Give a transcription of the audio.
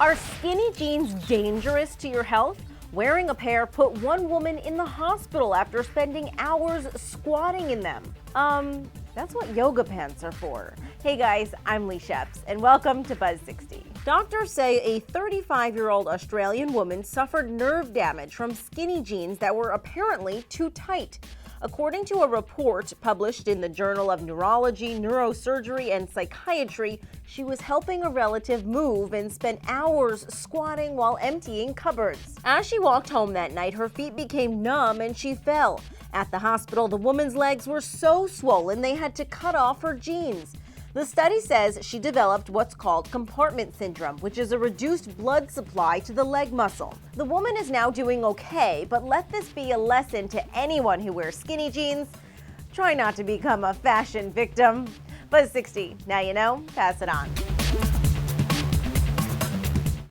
Are skinny jeans dangerous to your health? Wearing a pair put one woman in the hospital after spending hours squatting in them. That's what yoga pants are for. Hey guys, I'm Leigh Scheps, and welcome to Buzz 60. Doctors say a 35-year-old Australian woman suffered nerve damage from skinny jeans that were apparently too tight. According to a report published in the Journal of Neurology, Neurosurgery, and Psychiatry, she was helping a relative move and spent hours squatting while emptying cupboards. As she walked home that night, her feet became numb and she fell. At the hospital, the woman's legs were so swollen they had to cut off her jeans. The study says she developed what's called compartment syndrome, which is a reduced blood supply to the leg muscle. The woman is now doing okay, but let this be a lesson to anyone who wears skinny jeans. Try not to become a fashion victim. Buzz 60, now you know, pass it on.